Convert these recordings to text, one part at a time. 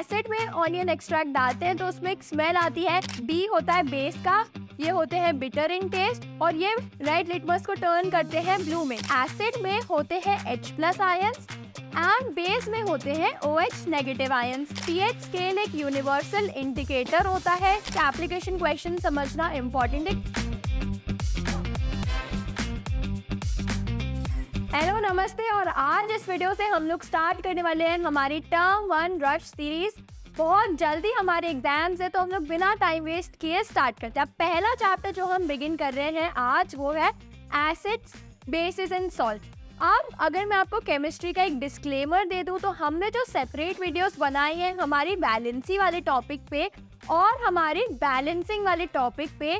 Acid में onion extract डालते हैं तो उसमें एक स्मेल आती है। बी होता है बेस का, ये होते हैं बिटर इन टेस्ट और ये रेड लिटमस को टर्न करते हैं ब्लू में। एसिड में होते हैं H+ आयंस एंड बेस में होते हैं OH negative ions. pH scale एक यूनिवर्सल इंडिकेटर होता है। एप्लीकेशन क्वेश्चन समझना इम्पोर्टेंट है। हेलो नमस्ते, और आज इस वीडियो से हम लोग स्टार्ट करने वाले हैं हमारी टर्म 1 रश सीरीज। बहुत जल्दी हमारे एग्जाम्स है तो हम लोग बिना टाइम वेस्ट किए स्टार्ट करते हैं। अब पहला चैप्टर जो हम बिगिन कर रहे हैं आज वो है एसिड्स, बेसिस एंड सॉल्ट। अब अगर मैं आपको केमिस्ट्री का एक डिस्क्लेमर दे दूं तो हमने जो सेपरेट वीडियोस बनाई हैं हमारी बैलेंसी वाले टॉपिक पे और हमारी बैलेंसिंग वाले टॉपिक पे,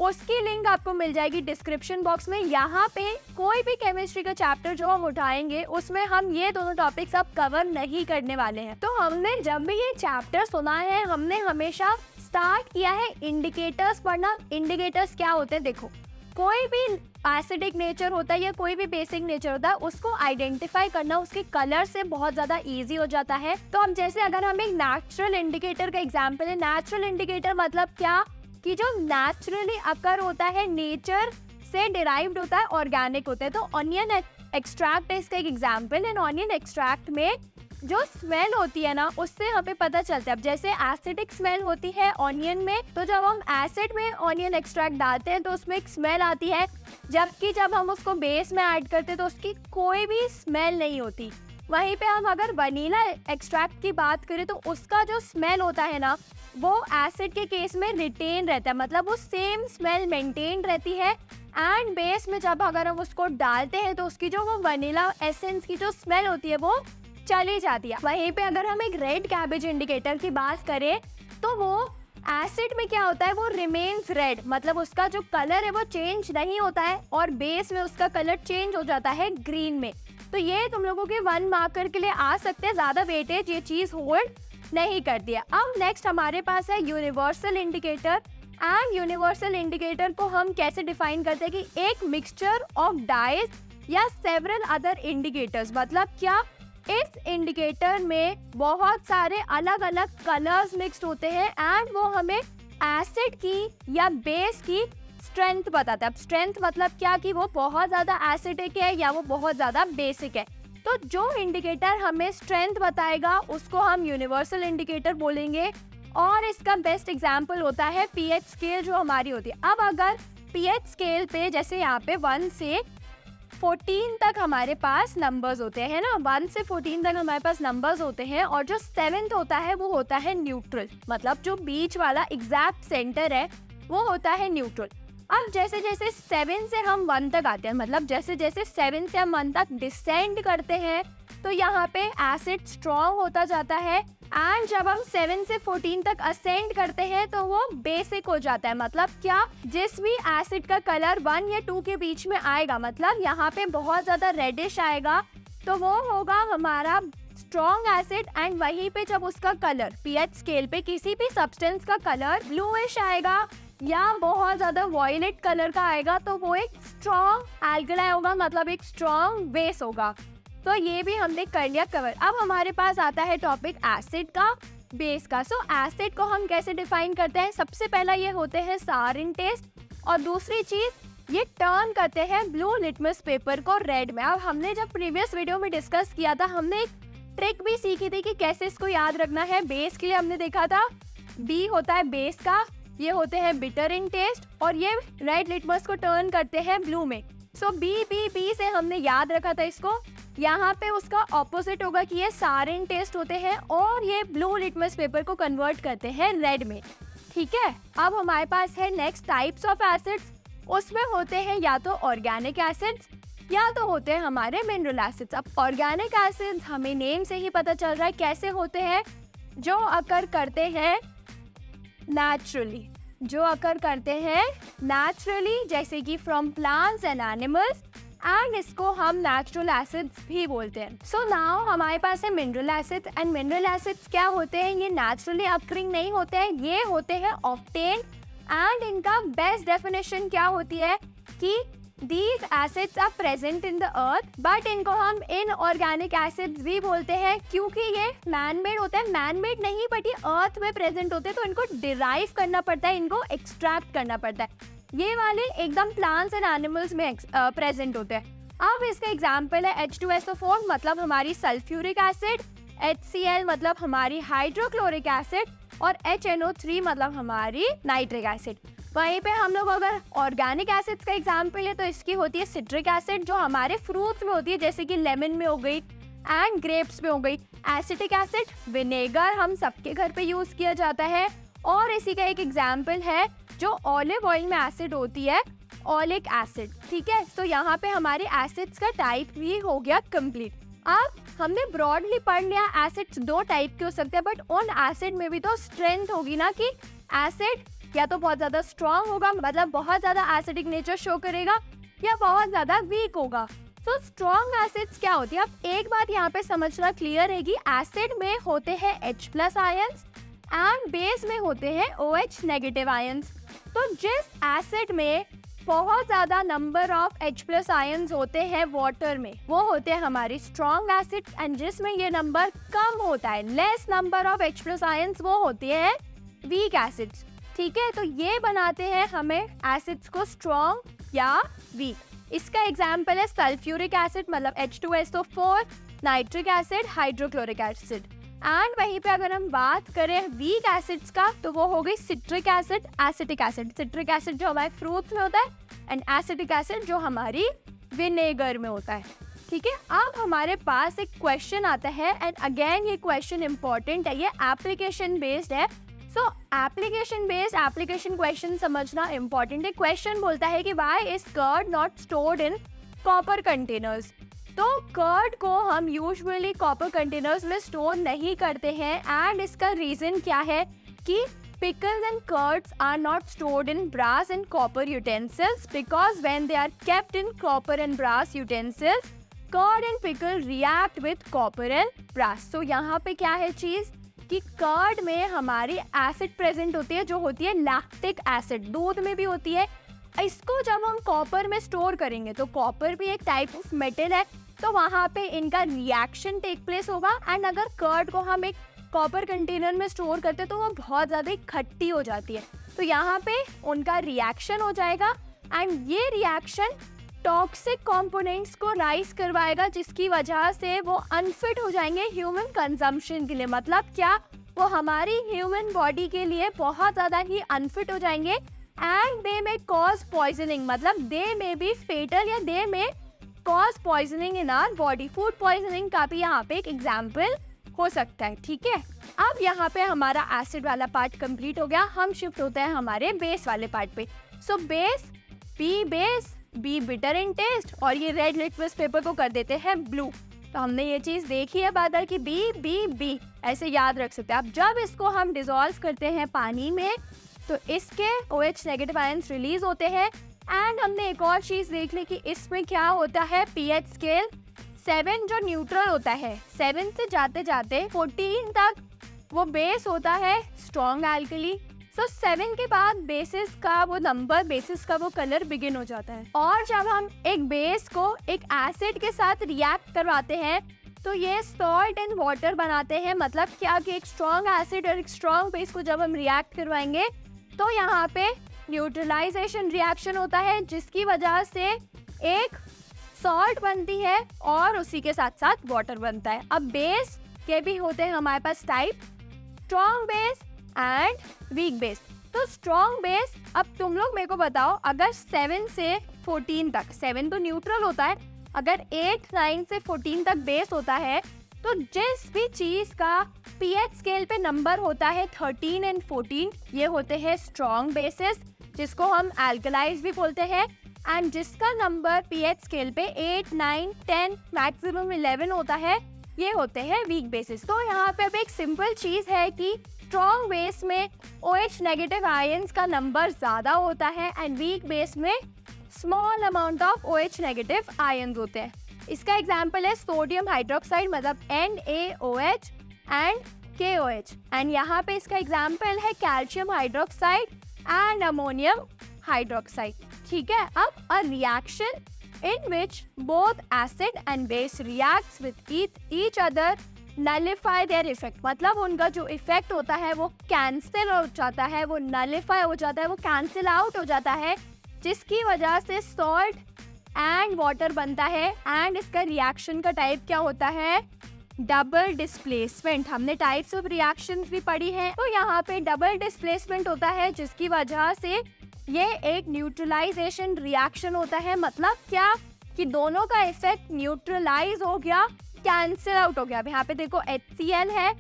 उसकी लिंक आपको मिल जाएगी डिस्क्रिप्शन बॉक्स में। यहाँ पे कोई भी केमिस्ट्री का चैप्टर जो हम उठाएंगे उसमें हम ये दोनों टॉपिक्स अब कवर नहीं करने वाले हैं। तो हमने जब भी ये चैप्टर सुना है हमने हमेशा स्टार्ट किया है इंडिकेटर्स पढ़ना। इंडिकेटर्स क्या होते हैं, देखो कोई भी एसिडिक नेचर होता है या कोई भी बेसिक नेचर होता है उसको आइडेंटिफाई करना उसके कलर से बहुत ज़्यादा ईजी हो जाता है। तो अब जैसे अगर हम एक नेचुरल इंडिकेटर का एग्जाम्पल है, नेचुरल इंडिकेटर मतलब क्या कि जो नेचुरली अकर होता है, नेचर से डिराइव्ड होता है, ऑर्गेनिक होता है। तो ऑनियन एक्सट्रैक्ट है इसका एक एग्जाम्पल है। ऑनियन एक्सट्रैक्ट में जो स्मेल होती है ना उससे हमें पता चलता है। अब जैसे एसिडिक स्मेल होती है ऑनियन में, तो जब हम एसिड में ऑनियन एक्सट्रैक्ट डालते हैं तो उसमें एक स्मेल आती है, जबकि जब हम उसको बेस में ऐड करते हैं तो उसकी कोई भी स्मेल नहीं होती। वहीं पे हम अगर वनीला एक्सट्रैक्ट की बात करें तो उसका जो स्मेल होता है ना वो एसिड के केस में रिटेन रहता है, मतलब वो सेम स्मेल मेंटेन रहती है। एंड बेस में जब अगर हम उसको डालते हैं तो उसकी जो वो वनीला एसेंस की जो स्मेल होती है वो चली जाती है। वहीं पे अगर हम एक रेड कैबेज इंडिकेटर की बात करें तो वो एसिड में क्या होता है, वो रिमेन्स रेड, मतलब उसका जो कलर है वो चेंज नहीं होता है और बेस में उसका कलर चेंज हो जाता है ग्रीन में। तो ये तुम लोगों के 1 मार्कर के लिए आ सकते हैं, ज़्यादा वेटेज ये चीज़ होल्ड नहीं कर दिया। अब नेक्स्ट हमारे पास है universal indicator. And universal indicator को हम कैसे डिफाइन करते हैं कि एक मिक्सचर ऑफ डाइज या सेवरल अदर इंडिकेटर्स। मतलब क्या, इस इंडिकेटर में बहुत सारे अलग अलग कलर्स मिक्स्ड होते हैं एंड वो हमें एसिड की या बेस की स्ट्रेंथ बताता है। अब स्ट्रेंथ मतलब क्या कि वो बहुत ज़्यादा एसिडिक है या वो बहुत ज़्यादा बेसिक है। तो जो इंडिकेटर हमें स्ट्रेंथ बताएगा उसको हम यूनिवर्सल इंडिकेटर बोलेंगे। और इसका बेस्ट एग्जांपल होता है pH स्केल जो हमारी होती है। अब अगर pH स्केल पे जैसे यहाँ पे 1 से 14 तक हमारे पास नंबर्स होते हैं ना, 1 से 14 तक हमारे पास नंबर्स होते हैं और जो 7th होता है वो होता है न्यूट्रल, मतलब जो बीच वाला एग्जैक्ट सेंटर है वो होता है न्यूट्रल। अब जैसे जैसे 7 से हम 1 तक आते हैं, मतलब जैसे जैसे 7 से हम 1 तक डिसेंड करते हैं तो यहाँ पे एसिड स्ट्रॉन्ग होता जाता है। एंड जब हम 7 से 14 तक असेंड करते हैं तो वो बेसिक हो जाता है। मतलब क्या, जिस भी एसिड का कलर 1 या 2 के बीच में आएगा, मतलब यहाँ पे बहुत ज़्यादा रेडिश आएगा तो वो होगा हमारा स्ट्रॉन्ग एसिड। एंड वहीं पे जब उसका कलर pH स्केल पे किसी भी सब्सटेंस का कलर ब्लूइश आएगा या बहुत ज़्यादा वॉयलेट कलर का आएगा तो वो एक स्ट्रॉन्ग एल्कलाइन होगा, मतलब एक स्ट्रॉन्ग बेस होगा। तो ये भी हमने कर लिया कवर। अब हमारे पास आता है टॉपिक एसिड का, बेस का। सो एसिड को हम कैसे डिफाइन करते हैं, सबसे पहला ये होते हैं सारिन टेस्ट और दूसरी चीज़ ये टर्न करते हैं ब्लू लिटमस पेपर को रेड में। अब हमने जब प्रीवियस वीडियो में डिस्कस किया था हमने एक ट्रिक भी सीखी थी कि कैसे इसको याद रखना है। बेस के लिए हमने देखा था बी होता है बेस का, ये होते हैं बिटर इन टेस्ट और ये रेड लिटमस को टर्न करते हैं ब्लू में। सो बी से हमने याद रखा था इसको। यहाँ पे उसका ऑपोजिट होगा कि ये सारिन टेस्ट होते हैं और ये ब्लू लिटमस पेपर को कन्वर्ट करते हैं रेड में। ठीक है, अब हमारे पास है नेक्स्ट टाइप्स ऑफ एसिड्स। उसमें होते हैं या तो ऑर्गेनिक एसिड्स या तो होते हैं हमारे मिनरल एसिड्स। अब ऑर्गेनिक एसिड्स हमें नेम से ही पता चल रहा है कैसे होते हैं, जो अकर करते हैं नेचुरली, जैसे कि from plants and animals, and इसको हम नेचुरल एसिड्स भी बोलते हैं। सो नाउ हमारे पास है mineral acid. And mineral acids क्या होते हैं, ये नेचुरली अकरिंग नहीं होते हैं, ये होते हैं ऑब्टेन्ड। एंड इनका बेस्ट डेफिनेशन क्या होती है कि These acids are present in the earth, but इनको हम inorganic acids भी बोलते हैं क्योंकि ये man made होते हैं. Man made नहीं बट ये earth में present होते हैं, तो इनको derive करना पड़ता है, इनको extract करना पड़ता है. ये वाले एकदम plants and animals में present होते हैं. अब इसका एग्जाम्पल है H2SO4 मतलब हमारी सल्फ्यूरिक एसिड, HCl मतलब हमारी हाइड्रोक्लोरिक एसिड और HNO3 मतलब हमारी नाइट्रिक एसिड. वहीं पे हम लोग अगर ऑर्गेनिक एसिड्स का एग्जाम्पल है तो इसकी होती है सिट्रिक एसिड जो हमारे फ्रूट्स में होती है, जैसे कि लेमन में हो गई एंड ग्रेप्स में हो गई. एसिटिक एसिड विनेगर हम सबके घर पे यूज किया जाता है. और इसी का एक एग्जाम्पल है जो ऑलिव ऑयल में एसिड होती है, ओलिक एसिड. ठीक है, तो यहाँ पे हमारे एसिड्स का टाइप भी हो गया कंप्लीट. अब हमने ब्रॉडली पढ़ लिया एसिड्स दो टाइप के हो सकते हैं, बट उन एसिड में भी तो स्ट्रेंथ होगी ना, कि एसिड या तो बहुत ज्यादा स्ट्रांग होगा मतलब बहुत ज्यादा एसिडिक नेचर शो करेगा, या बहुत ज्यादा वीक होगा. तो स्ट्रॉन्ग एसिड्स क्या होती है? अब एक बात यहाँ पे समझना क्लियर है कि एसिड में होते हैं H+ आयंस एंड बेस में होते हैं OH नेगेटिव आयंस. तो जिस एसिड में बहुत ज्यादा नंबर ऑफ H+ आयंस होते हैं वाटर में, वो होते हैं हमारी स्ट्रॉन्ग एसिड, एंड जिसमें ये नंबर कम होता है, less number of H+ ions, वो होते हैं वीक एसिड्स. ठीक है, तो ये बनाते हैं हमें एसिड्स को स्ट्रॉन्ग या वीक. इसका एग्जाम्पल है सल्फ्यूरिक एसिड मतलब H2SO4, nitric acid, hydrochloric acid. And वहीं पे अगर हम बात करें वीक एसिड्स का तो वो हो गई citric acid, acetic acid. Citric acid जो हमारे फ्रूट्स में होता है एंड एसिटिक एसिड जो हमारी विनेगर में होता है. ठीक है, अब हमारे पास एक क्वेश्चन आता है एंड अगेन ये क्वेश्चन इंपॉर्टेंट है, ये एप्लीकेशन बेस्ड है. So application based application question समझना इंपॉर्टेंट है. क्वेश्चन बोलता है कि why is curd not stored in copper containers. तो कर्ड को हम यूजुअली कॉपर कंटेनर्स में स्टोर नहीं करते हैं एंड इसका रीजन क्या है कि pickles and curds are not stored in brass and copper utensils because when they are kept in copper and brass utensils, curd and pickle react with copper and brass. So यहाँ पे क्या है चीज़ कि curd में हमारी acid present होती है जो होती है लैक्टिक एसिड, दूध में भी होती है. इसको जब हम कॉपर में स्टोर करेंगे तो कॉपर भी एक टाइप ऑफ मेटल है, तो वहाँ पे इनका रिएक्शन टेक प्लेस होगा. एंड अगर कर्ड को हम एक कॉपर कंटेनर में स्टोर करते तो वो बहुत ज़्यादा खट्टी हो जाती है, तो यहाँ पे उनका रिएक्शन हो जाएगा एंड ये रिएक्शन टॉक्सिक कंपोनेंट्स को राइज करवाएगा जिसकी वजह से वो अनफिट हो जाएंगे ह्यूमन कंजम्पशन के लिए. मतलब क्या, वो हमारी ह्यूमन बॉडी के लिए बहुत ज़्यादा ही अनफिट हो जाएंगे एंड दे में कॉज पॉइजनिंग, मतलब दे में बी फेटल या दे में cause poisoning in our body. Food poisoning का भी यहाँ पे एक एग्जाम्पल हो सकता है. ठीक है, अब यहाँ पे हमारा एसिड वाला पार्ट कंप्लीट हो गया, हम शिफ्ट होते हैं हमारे बेस वाले पार्ट पे. So base, B bitter in taste और ये रेड लिटमस पेपर को कर देते हैं ब्लू. तो हमने ये चीज़ देखी है बादल की बी ऐसे याद रख सकते हैं. अब जब इसको हम डिसॉल्व करते हैं पानी में तो इसके OH नेगेटिव आयंस रिलीज होते हैं. एंड हमने एक और चीज़ देख ली कि इसमें क्या होता है, pH स्केल 7 जो न्यूट्रल होता है, 7 से जाते जाते 14 तक वो बेस होता है स्ट्रॉन्ग एल्कली. तो 7 के बाद बेसिस का वो नंबर, बेसिस का वो कलर बिगिन हो जाता है. और जब हम एक बेस को एक एसिड के साथ रिएक्ट करवाते हैं तो ये सॉल्ट एंड वाटर बनाते हैं. मतलब क्या कि एक स्ट्रॉन्ग एसिड और एक स्ट्रॉन्ग बेस को जब हम रिएक्ट करवाएंगे तो यहाँ पे न्यूट्रलाइजेशन रिएक्शन होता है जिसकी वजह से एक सॉल्ट बनती है और उसी के साथ साथ वाटर बनता है. अब बेस के भी होते हैं हमारे पास type, strong base and weak base. तो स्ट्रॉन्ग बेस, अब तुम लोग मेरे को बताओ, अगर 7 से 14 तक, 7 तो न्यूट्रल होता है, अगर 8, 9 से 14 तक बेस होता है तो जिस भी चीज़ का pH स्केल पे नंबर होता है 13 एंड 14, ये होते हैं स्ट्रॉन्ग बेसिस जिसको हम एल्कलाइज भी बोलते हैं. एंड जिसका नंबर pH स्केल पे 8, 9, 10, मैक्सिमम 11 होता है, ये होते हैं वीक बेसिस. तो यहाँ पे अब एक सिंपल चीज़ है कि स्ट्रॉन्ग बेस में OH नेगेटिव आयंस का नंबर ज़्यादा होता है एंड वीक बेस में small amount of OH negative ions होते हैं. इसका एग्जाम्पल है सोडियम हाइड्रोक्साइड मतलब NaOH एंड KOH. एंड यहाँ पे इसका एग्जाम्पल है calcium hydroxide and ammonium hydroxide. ठीक है। अब a reaction in which both acid and base reacts with each other nullify their effect, मतलब उनका जो इफेक्ट होता है वो कैंसिल हो जाता है, वो नलिफाई हो जाता है, वो कैंसिल आउट हो जाता है, जिसकी वजह से सॉल्ट एंड वाटर बनता है। एंड इसका रिएक्शन का टाइप क्या होता है? Double displacement. हमने टाइप्स ऑफ रिएक्शंस भी पढ़ी है, तो यहाँ पे डबल डिस्प्लेसमेंट होता है, जिसकी वजह से ये एक न्यूट्रलाइजेशन रिएक्शन होता है। मतलब क्या कि दोनों का इफेक्ट न्यूट्रलाइज हो गया, कैंसिल आउट हो गया। अब यहाँ पे देखो HCl है,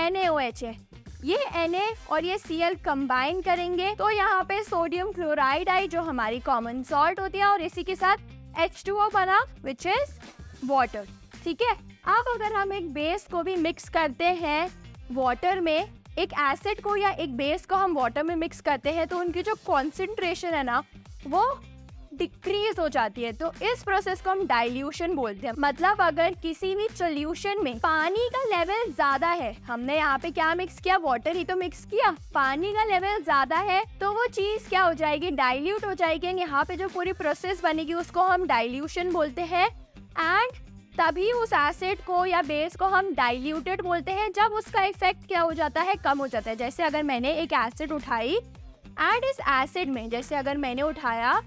NaOH है, ये Na और ये Cl कंबाइन करेंगे तो यहाँ पे सोडियम क्लोराइड आई, जो हमारी कॉमन सॉल्ट होती है, और इसी के साथ H2O बना विच इज वाटर। ठीक है। अब अगर हम एक बेस को भी मिक्स करते हैं वाटर में, एक एसिड को या एक बेस को हम वाटर में मिक्स करते हैं, तो उनकी जो कॉन्सेंट्रेशन है ना वो डिक्रीज हो जाती है। तो इस प्रोसेस को हम डाइल्यूशन बोलते हैं। मतलब अगर किसी भी सॉल्यूशन में पानी का लेवल ज्यादा है, हमने यहाँ पे क्या मिक्स किया? वाटर ही तो मिक्स किया। पानी का लेवल ज्यादा है तो वो चीज क्या हो जाएगी? डाइल्यूट हो जाएगी। यहाँ पे जो पूरी प्रोसेस बनेगी उसको हम डाइल्यूशन बोलते हैं। एंड तभी उस एसिड को या बेस को हम डाइल्यूटेड बोलते हैं, जब उसका इफेक्ट क्या हो जाता है? कम हो जाता है। जैसे अगर मैंने एक एसिड उठाई एंड इस एसिड में, जैसे अगर मैंने उठाया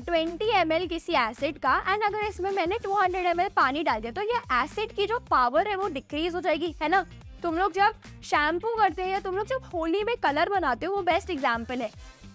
20 ml किसी एसिड का, एंड अगर इसमें मैंने 200 ml पानी डाल दिया, तो ये एसिड की जो पावर है वो डिक्रीज हो जाएगी, है ना। तुम लोग जब शैम्पू करते हैं, तुम लोग जब होली में कलर बनाते हो, वो बेस्ट एग्जाम्पल है।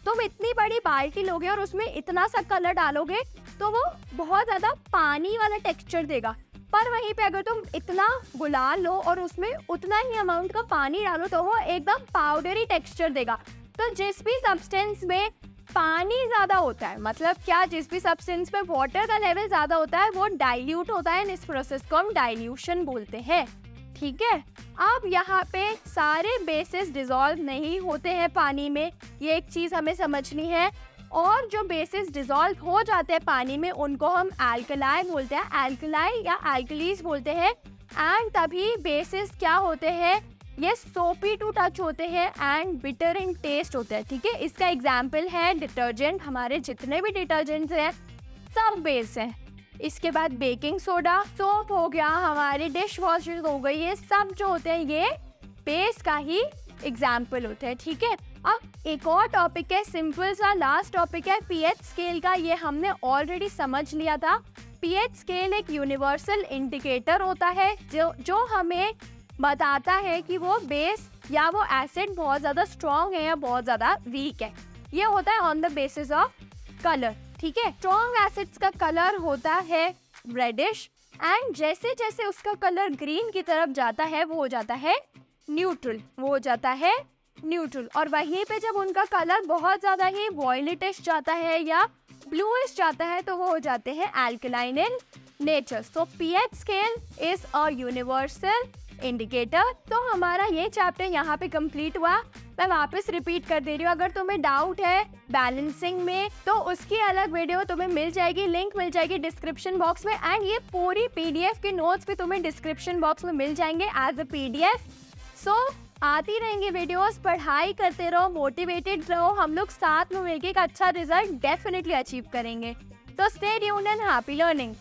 तुम इतनी बड़ी बाल्टी लोगे और उसमें इतना सा कलर डालोगे तो वो बहुत ज्यादा पानी वाला टेक्सचर देगा। पर वहीं पे अगर तुम इतना गुलाल लो और उसमें उतना ही अमाउंट का पानी डालो तो वो एकदम पाउडरी टेक्सचर देगा। तो जिस भी सब्सटेंस में पानी ज्यादा होता है, मतलब क्या, जिस भी सब्सटेंस में वाटर का लेवल ज्यादा होता है वो डाइल्यूट होता है। इस प्रोसेस को हम डाइल्यूशन बोलते हैं। ठीक है। अब यहाँ पे सारे बेसिस डिसॉल्व नहीं होते हैं पानी में, ये एक चीज हमें समझनी है। और जो बेसिस डिसॉल्व हो जाते हैं पानी में उनको हम एल्कलाई बोलते हैं, एल्कलाई या एल्कलीज बोलते हैं। एंड तभी बेसिस क्या होते हैं? ये सोपी टू टच होते हैं एंड बिटर इन टेस्ट होते हैं। ठीक है। इसका एग्जाम्पल है डिटर्जेंट। हमारे जितने भी डिटर्जेंट्स हैं सब बेस हैं। इसके बाद बेकिंग सोडा, सोप हो गया, हमारे डिश वॉशर्स हो गई, ये सब जो होते हैं ये बेस का ही एग्जाम्पल होते हैं। ठीक है। अब एक और टॉपिक है, सिंपल सा लास्ट टॉपिक है पीएच स्केल का। ये हमने ऑलरेडी समझ लिया था। पीएच स्केल एक यूनिवर्सल इंडिकेटर होता है जो हमें बताता है कि वो बेस या वो एसिड बहुत ज़्यादा स्ट्रॉन्ग है या बहुत ज़्यादा वीक है। ये होता है on the basis of colour. ठीक है। स्ट्रॉन्ग एसिड्स का कलर होता है रेडिश, एंड जैसे जैसे उसका कलर ग्रीन की तरफ जाता है वो हो जाता है न्यूट्रल, वो हो जाता है न्यूट्रल। और वहीं पे जब उनका कलर बहुत ज़्यादा ही वॉयलेटिश जाता है या ब्लूइश जाता है तो वो हो जाते हैं alkaline in nature. So pH scale is a universal indicator. तो हमारा ये चैप्टर यहाँ पे कंप्लीट हुआ। मैं वापस रिपीट कर दे रही हूँ, अगर तुम्हें डाउट है बैलेंसिंग में तो उसकी अलग वीडियो तुम्हें मिल जाएगी, लिंक मिल जाएगी डिस्क्रिप्शन बॉक्स में। एंड ये पूरी पीडीएफ के नोट्स भी तुम्हें डिस्क्रिप्शन बॉक्स में मिल जाएंगे एज अ पीडीएफ। सो आती रहेंगी वीडियोस, पढ़ाई करते रहो, मोटिवेटेड रहो। हम लोग साथ में मिलकर एक अच्छा रिजल्ट डेफिनेटली अचीव करेंगे। तो stay tuned and happy learning.